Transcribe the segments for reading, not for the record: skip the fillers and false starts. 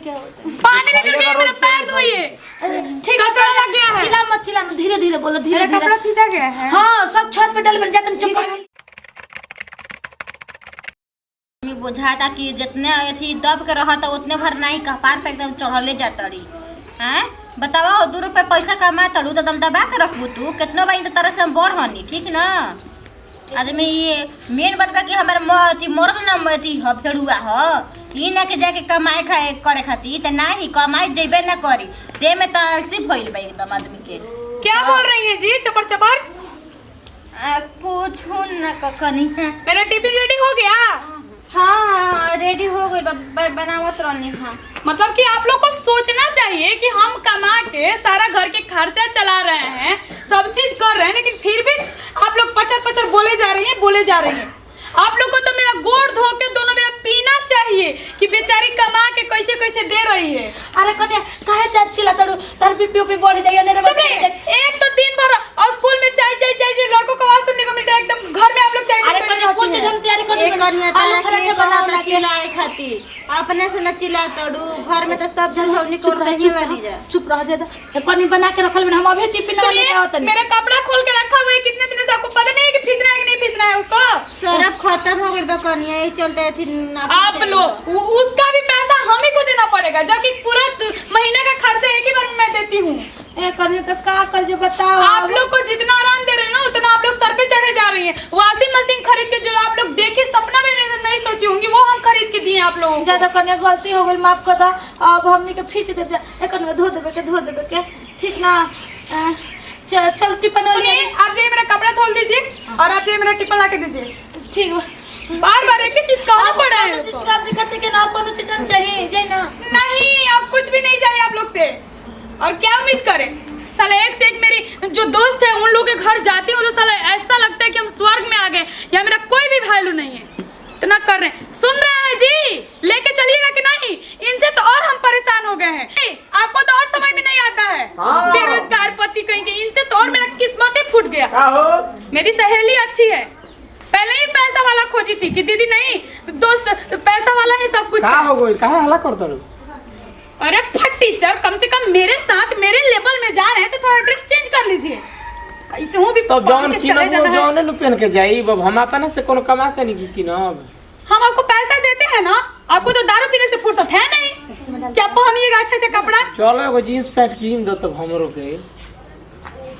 क्या होता है? पानी लेकर के मेरा पैर धोइए। ठीक है, कचरा लग गया है। चिल्ला मत, धीरे धीरे बोलो, धीरे धीरे। कपड़ा खींचा गया है। हाँ, सब छत पे डल बन जाते हैं। चुप कर। मैं बुझाता कि जितने अथी दब के रहा था उतने भर नहीं कपार पे एकदम चढ़ले जाता रही हैं। बताओ 2 रुपए पैसा कमा तड़ू तो दम दबा के रखबू तू कितनो बाई तरह से हम बढ़ हनी ठीक ना। आदमी ये मेन बात बा कि हमारे मर्द ना फेरुआ हो ई ना के जाके कमाए खाए करे खातिर त नाही कमाए जेबे ना करी दे में त सिर्फ भइल बा एकदम आदमी के। क्या बोल रही है जी चपर चपर? कुछ ना कखनी है। मेरा टिफिन रेडी हो गया? हाँ रेडी हो गई बनावत रहनी। हाँ मतलब कि आप लोग को सोचना चाहिए कि हम कमा के सारा घर के खर्चा चला रहे हैं, सब चीज कर रहे हैं, लेकिन फिर भी आप लोग पचर बोले जा रही हैं। आप लोग को तो मेरा गोड़ धो के दोनों मेरा पीना चाहिए कि बेचारी कमा के कैसे कैसे दे रही है। अरे कन्या काहे चाची ला तड़ू तार बीपी बढ़ जाएगा मेरे बस। एक तो दिन भर और स्कूल में चाय लड़कों को आवाज सुनने को मिलता है एकदम घर में आप लोग चाय। अरे कन्या कौन चीज हम तैयारी करने एक कन्या तला के कला चिल्लाए खाती अपने से न चिल्ला तोड़ू घर में तो सब झलौनी कर रही है। चुप रह जा। कन्या बना के रखल में हम अभी टिफिन वाले क्या होता है। मेरा कपड़ा खोल के रखा हुआ है कितने दिन से, आपको पता नहीं है कि खींचना है कि नहीं खींचना है उसको? सरफ खत्म हो गई कन्या यही चलते थी। आप लोग उसका भी पैसा हम ही को देना पड़ेगा जबकि पूरा महीने का खर्चा एक ही बार में मैं देती हूँ। ए कन्या तो का कर जो बताओ। आप लोग को जितना आराम दे रहे हैं ना उतना आप लोग सर पे चढ़े जा रही हैं। वॉशिंग मशीन खरीद के जो आप लोग देखे सपना में नहीं सोची होंगी वो हम खरीद के दिए आप लोगों को। ज्यादा कन्या गलती हो गई माफ कर दो। अब हमनी के खींच देते ए कन्या धो देबे के ठीक ना। चल टिफिन वाले आप जाइए मेरा कपड़ा धो दीजिए और आप जाइए मेरा टिफिन ला के दीजिए। ठीक है। बार एक ही चीज कहाँ पड़ा है? आप दिक्कत के ना कोनो चीज चाहिए जाए ना। नहीं आप कुछ भी नहीं चाहिए आप लोग से। और क्या उम्मीद करें? साला एक से एक मेरी जो दोस्त है उन लोगों के घर जाती हूँ तो साला ऐसा लगता है कि हम स्वर्ग में आ गए या मेरा कोई भी वैल्यू नहीं है। इतना कर रहे हैं। सुन रहे हैं जी? लेके चलिएगा कि नहीं? इनसे तो और हम परेशान हो गए हैं। आपको तो और समझ में नहीं आता है। बेरोजगार पति कहेंगे इनसे तो और मेरा किस्मत ही फूट गया। मेरी सहेली अच्छी है पहले ही पैसा वाला खोजी थी कि दीदी नहीं दोस्त पैसा वाला ही सब कुछ हो गई काहे हल्ला करता रो? अरे फट टीचर कम से कम मेरे साथ मेरे लेवल में जा रहे हैं तो थोड़ा ड्रेस चेंज कर लीजिए। कैसे हूँ भी तो जौन के चले जाना है। जौन न पहन के जाई बब हम अपना से कोनो कमा के नहीं की ना। हम आपको पैसा देते हैं ना, आपको तो दारू पीने से फुर्सत है नहीं। क्या पहनिएगा अच्छा कपड़ा? चलो एगो जींस पैंट कीन दो तब हमरो के।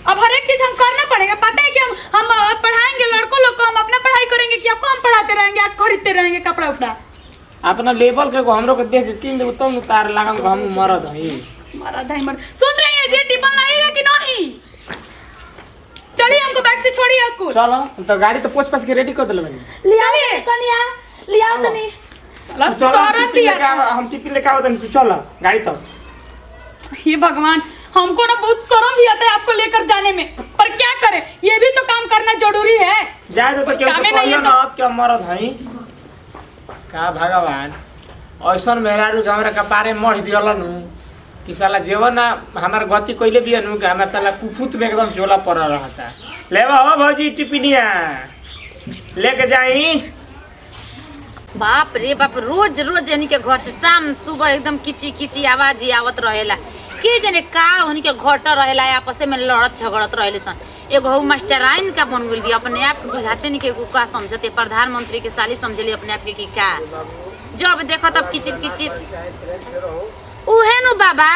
अब हर एक चीज हम करना पड़ेगा। पता है कि हम पढ़ाएंगे लड़कों लोग को, हम अपना पढ़ाई करेंगे कि आपको हम पढ़ाते रहेंगे आप खरीदते रहेंगे कपड़ा उपड़ा? अपना लेवल के हमरो के देख के कीन दे तब उतार लागम हम मरद हई। मरद है मरद। सुन रही है जी टिफिन लाएगा कि नहीं? चलिए हमको बैग से छोड़िए स्कूल। चलो तो गाड़ी तो पोछ पाछ के रेडी कर देले बनी। चलिए कन्या लिया तो नहीं। साला चलो सारा पिया। हम टिफिन लेके आवत तू चल गाड़ी तो। ये भगवान हमको ना बहुत शर्म भी आता है आपको लेकर जाने में, पर क्या करें ये भी तो काम करना जरूरी है। जाए तो केहू से कहियो ना क्या मरद हई का भगवान ऐसन मेहरारू के हमरा कपारे मढ़ दियलन कि साला जेवन ना हमार गति कइले बिया नु कि हमार साला कुफुत में एकदम झोला पड़ रहता। लेवा हो भौजी टिफिनिया लेके जाई। बाप रे बाप रोज यानी के घर से शाम सुबह एकदम किची आवाज ही आवत रहेला। के जाने का उन्हीं के घट रहेला आपस में लड़त झगड़त रहेले सन। एगो मास्टराइन का बन गइल भी अपने आप बुझाते नहीं के का समझते प्रधानमंत्री के साली समझली अपने आप के कि का जब देखो तब किचिर उहे नु बाबा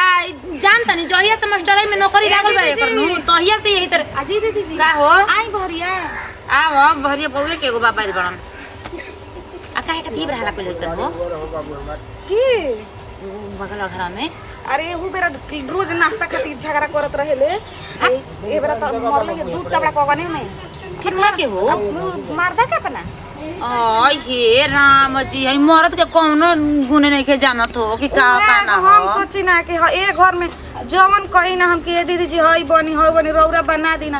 जानता नहीं जहिया से मास्टराइन में नौकरी लागल बा एकर नु तहिया से यही तरह। अजी दीदी जी का हो आई भरिया आओ भरिया बउए के एगो बाबा बड़न आ काहे का तीव्र हला कोले सर हो की बगल घर में। अरे वो बेरा रोज नाश्ता खातिर झगड़ा करत रहेले। ए बेरा त मरले के दूध कपड़ा पगने में कितना के हो मारदा का अपना। हे राम जी हई मरद के कौनो गुने नहीं के जानत हो कि का ना हो। हम सोची ना कि ए घर में जवन कही ना हम कि दीदी जी हई बनी रौरा बना दी ना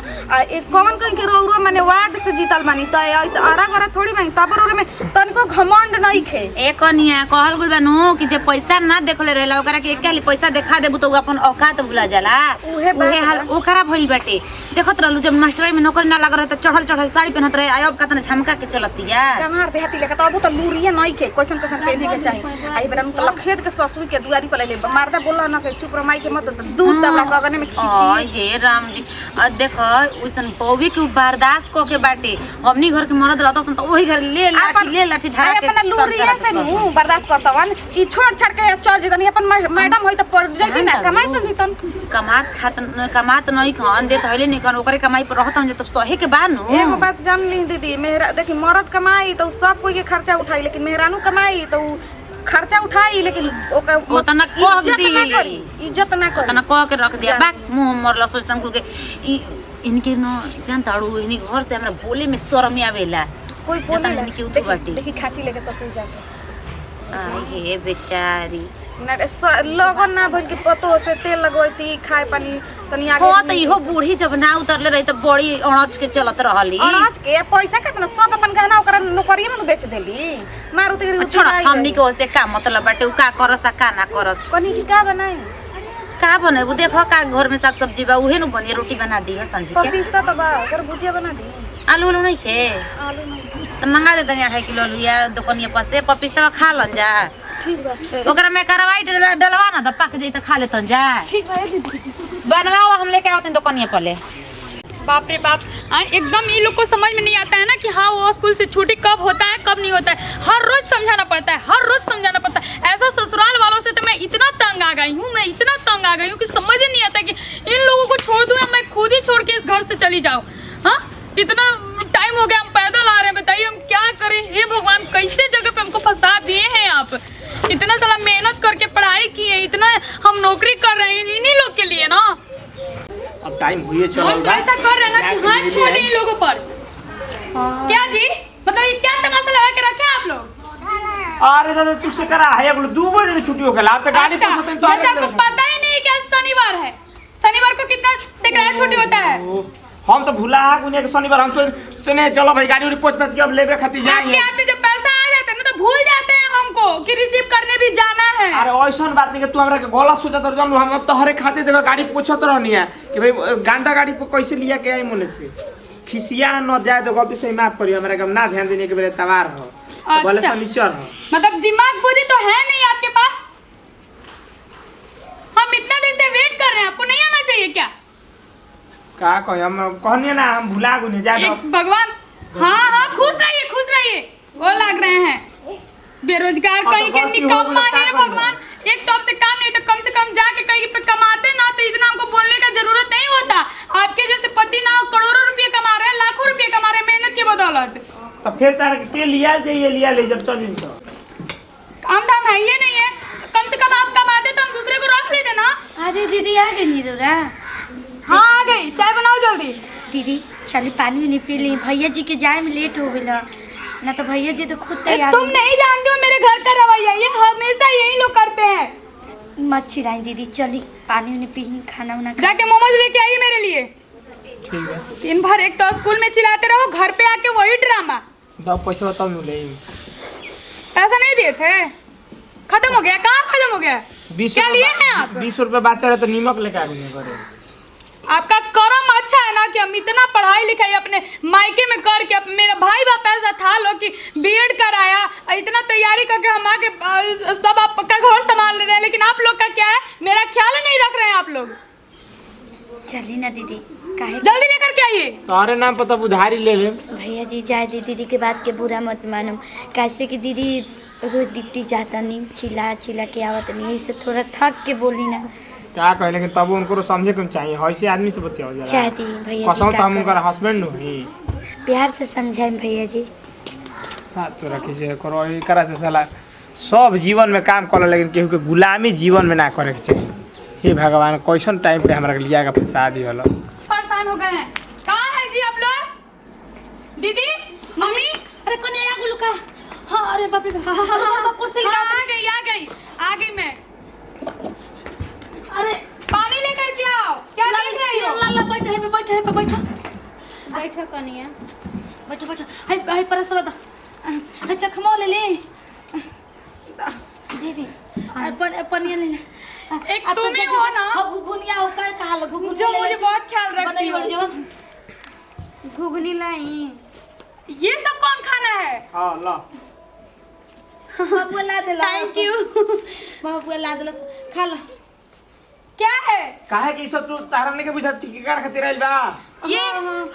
कौन कहीं के रौरा माने वार्ड से जीतल बानी त ऐसे अरा गरा थोड़ी बानी तब रौरा में तनको घमंड नहीं खे ए कनिया कहल गइल बानू कि जे पैसा ना देखले रहेला ओकरा के एके पैसा देखा देबू तो अपन औकात भुला जाला। उहे हाल ओकरा भइल बाटे। देखत रहलू जब मास्टराई में नौकरी ना लग रहे त चढ़ल साड़ी पहनत रहे आयब कतने झमका के चलतिया कमार देहाती लेके तब तो लूरिए नहीं खे कैसन पहने के चाहिए आई बेरा में तो खेत के ससुर के दुआरी पर ले मारदा बोला ना के चुप रमाई के मत दूध तबला कगने में खींची हे राम जी देखो ओइसन पौवे के बर्दाश्त क के बाटे हमनी घर के मरद रहत सन त ओही घर ले लाठी धरा के अपन लूरिया से मुंह बर्दाश्त करतवन ई छोड़ छाड़ के चल जतनी अपन मैडम होई त पड़ जैती ना कमाई चल जतन कमात नहीं खन देत हइले नहीं खन ओकरे कमाई पर रहत हम त सहे के बानू। एगो बात जान ली दीदी मेहरा देखी मरद कमाई तो सब कोई के खर्चा उठाई लेकिन मेहरानू कमाई तो खर्चा उठाई लेकिन ओतना कह दी इज्जत ना करी ओतना कह के रख दिया बा मुंह मरला सोच संकुल के इनके न जान ताड़ू इनी घर से हमरा बोले में शर्म आवेला कोई बोले जतन इनके उतु बाटी देखी खाची लेके ससुर जाके आई हे बेचारी ना लगन ना भइल कि पतो से तेल लगोती खाए पानी तनी आगे हो त इहो बूढ़ी जब ना उतरले रही त बड़ी अणच के चलत रहली अनाज के पैसा कितना सब अपन गहना ओकरा नौकरी में बेच देली मारू तेरी छोड़ा हमनी के ओसे का मतलब बाटे उ का करस का ना करस कनी की का बनाई का बनेबू देखो का घर में साग सब्जी बा उहे नु बनी रोटी बना दी संजी के पपीता तो बा ओकर भुजिया बना दी आलू नहीं खे आलू नहीं त मंगा दे तनी 2.5 किलो लिया दुकानिया पर से पपीता खा लन जा ठीक बा ओकरा में करवाई डलवा ना त पक जाई त खा लेतन जा ठीक बा दीदी बनवाओ हम लेके आवतन दुकानिया पर ले। बाप रे बाप एकदम ये लोग को समझ में नहीं आता है ना कि हाँ वो स्कूल से छुट्टी कब होता है कब नहीं होता है। हर रोज समझाना पड़ता है हर रोज समझाना पड़ता है। ऐसा ससुराल वालों से तो मैं इतना तंग आ गई हूँ कि समझ ही नहीं आता कि इन लोगों को छोड़ दूँ या मैं खुद ही छोड़ के इस घर से चली जाऊँ। हाँ इतना टाइम हो गया हम पैदल आ रहे हैं बताइए हम क्या करें। हे भगवान कैसे जगह पे हमको फंसा दिए हैं आप। इतना सारा मेहनत करके पढ़ाई की है इतना हम नौकरी कर रहे हैं इन्हीं लोग के लिए ना। अब टाइम हुई चलो हम तो ऐसा कर रहे हैं ना कि हाथ छोड़ दें इन लोगों पर। क्या जी मतलब ये क्या तमाशा लगा के रखे हैं आप लोग। अरे दादा तुझसे करा है 2 बजे से छुट्टी हो गया तो गाड़ी अच्छा, पर तो जैसे आपको पता ही नहीं कि आज शनिवार है। शनिवार को कितना से किराया छुट्टी होता है। हम तो भूला गुनिया के शनिवार हम सुने चलो भाई गाड़ी पोछ पाछ के अब लेबे खाती जाएंगे। आपके हाथ में जब पैसा आ जाता है ना तो भूल जाते हैं हमको कि रिसीव करने भी जाना है। अरे ऐसा बात नहीं कि तू हमरा के गलत सोचत रह जानू हम तो हरे खाते देखो गाड़ी पोछत रहनी है कि भाई गांदा गाड़ी पर कैसे लिया के आई मोने से खिसिया न जाए तो गलती से माफ करियो हमरा के ना ध्यान देने के बेरे तवार हो तो भले शनिचर हो मतलब दिमाग बुद्धि तो है नहीं आपके पास। हम इतना देर से वेट कर रहे हैं आपको नहीं आना चाहिए क्या। का कह हम कहने ना हम भुला गुनी जा दो भगवान हाँ खुश रहिए वो लग रहे हैं बेरोजगार कहीं के निकम्मा है भगवान। एक तो आपसे काम नहीं तो कम से कम जाके कहीं पे कमाते ना तो इतना हमको बोलने का जरूरत नहीं होता। आपके जैसे पति ना करोड़ों रुपए कमा रहे हैं लाखों रुपए कमा रहे हैं मेहनत की बदौलत। तो फिर तार के लिया ले जब चल तो काम धाम है ये नहीं है कम से कम आप कमाते तो हम दूसरे को रख लेते ना। अरे दीदी आ गई नीरूरा। हाँ आ गई चाय बनाओ जल्दी। दीदी चलिए पानी भी पी ली भैया जी के जाए में लेट हो गया ना तो भैया जी तो खुद तैयार। तुम नहीं जानते हो मेरे घर का रवैया ये हमेशा यही लोग करते हैं। मत चिल्लाएं दीदी चली पानी उन्हें पी खाना उना जाके मोमोज लेके आइए मेरे लिए। ठीक है दिन भर एक तो स्कूल में चिल्लाते रहो घर पे आके वही ड्रामा। दो पैसा बताओ मिले पैसा नहीं दिए थे खत्म हो गया कहाँ खत्म हो गया 20 क्या लिए हैं आप। 20 रुपए बचा रहे तो नीमक लेके आ गए करे। आपका कर्म अच्छा है ना कि हम इतना पढ़ाई लिखाई अपने मायके में करके मेरा भाई बाप ऐसा था लोग कि बीएड कराया इतना तैयारी करके हम आके सब आपका घर संभाल रहे हैं लेकिन आप लोग का क्या है मेरा ख्याल नहीं रख रहे हैं आप लोग। चली ना दीदी काहे जल्दी लेकर के आइए। तोहरे नाम पर तब उधारी ले ले भैया जी जाए दीदी के बात के बुरा मत मानो कैसे कि दीदी रोज डिप्टी जाता नहीं चिल्ला के आवत नहीं इससे थोड़ा थक के बोली ना क्या कहे लेकिन तब उनको समझे क्यों चाहिए ऐसे आदमी से बतियाओ जरा चाहती भैया कसम जी तो हम उनका हस्बैंड ही प्यार से समझाए भैया जी। हां तोरा किसे करो ई करा से साला सब जीवन में काम कर लेकिन केहू के गुलामी जीवन में ना करे के चाहिए। हे भगवान कैसन टाइम पे हमरा के लिया का फंसा दिहल। परेशान हो गए हैं कहाँ है जी आप लोग दीदी मम्मी। अरे कने आ गुलू का हां अरे बाप रे कुर्सी आ गई मैं। अरे पानी बैठो बैठो बैठो कनिया। बैठो बैठो हाय हाय परस बता अरे चखमो ले ले दीदी पनिया ले ले एक तुम ही हो ना हाँ घुघुनिया हो का हाल घुघुनी जो मुझे बहुत ख्याल रखती हो। घुघनी लाई ये सब कौन खाना है? हां ला बाबू ला दे थैंक यू। बाबू ला दे खा ला क्या है काहे कि सब तू तारा ने के बुझाती की कर खातिर आइल बा ये?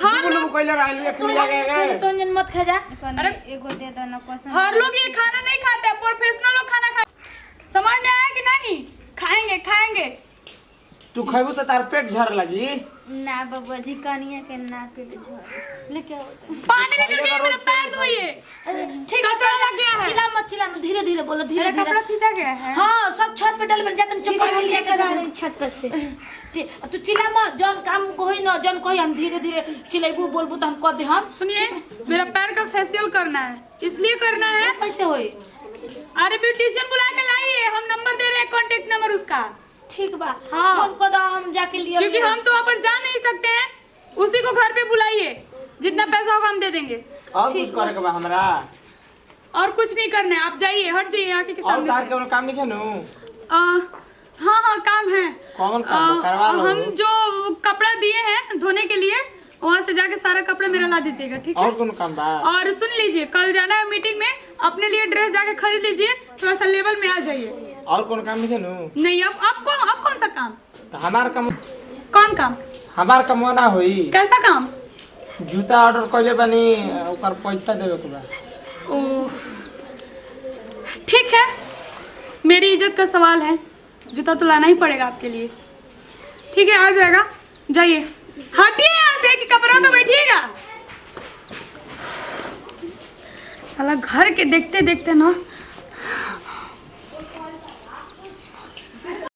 हर बोलो लोग कोइला आइल एक मिला गए तो जन मत खा जा अरे एगो दे दो ना कसम। हर लोग ये खाना नहीं खाते, प्रोफेशनल लोग खाना खाते। समझ में आया कि नहीं? खाएंगे खाएंगे। तू खाइबू तो तार पेट झर लगी। ना बबुआ जी कनिया के ना पेट झड़ लेके आओ पानी लेकर के मेरा पैर धोइए। ठीक कचरा लग गया है। चिल्ला मत धीरे धीरे बोलो धीरे मेरा कपड़ा खींचा गया है। हाँ सब छत पे डल बन जाते चप्पल लिया के जा छत पर से तू चिल्ला मत जौन काम कोई न जौन कोई हम धीरे धीरे चिल्लाबू बोलबू तो हम कह दे हम सुनिए, मेरा पैर का फेशियल करना है, इसलिए करना है। कैसे होई अरे ब्यूटिशियन बुला के लाइए, हम नंबर दे रहे हैं, कांटेक्ट नंबर उसका। ठीक बा हाँ। फोन को दो हम जाके लिए क्योंकि हम तो वहाँ पर जा नहीं सकते हैं, उसी को घर पे बुलाइए, जितना पैसा होगा हम दे देंगे। और कुछ करे के बा हमरा और कुछ नहीं करना है, आप जाइए, हट जाइए आके के और सामने तार से। के काम नहीं केनु हाँ हाँ काम है। कौन काम करवा लो हम जो कपड़ा दिए हैं धोने के लिए, वहाँ से जाके सारा कपड़ा मेरा ला दीजिएगा, ठीक है? और कौन काम बा और सुन लीजिए, कल जाना है मीटिंग में, अपने लिए ड्रेस जाके खरीद लीजिए, थोड़ा सा लेवल में आ जाइए। और कौन काम नहीं केनु नहीं अब कौन सा काम? तो हमार काम कौन काम? हमार काम ना होई। कैसा काम? जूता ऑर्डर कइले बानी ओकर पैसा देवे के बा। ओह ठीक है, मेरी इज्जत का सवाल है, जूता तो लाना ही पड़ेगा आपके लिए। ठीक है आ जाएगा, जाइए, हटिए यहाँ से कि कपड़ा पे बैठिएगा। साला घर के देखते देखते ना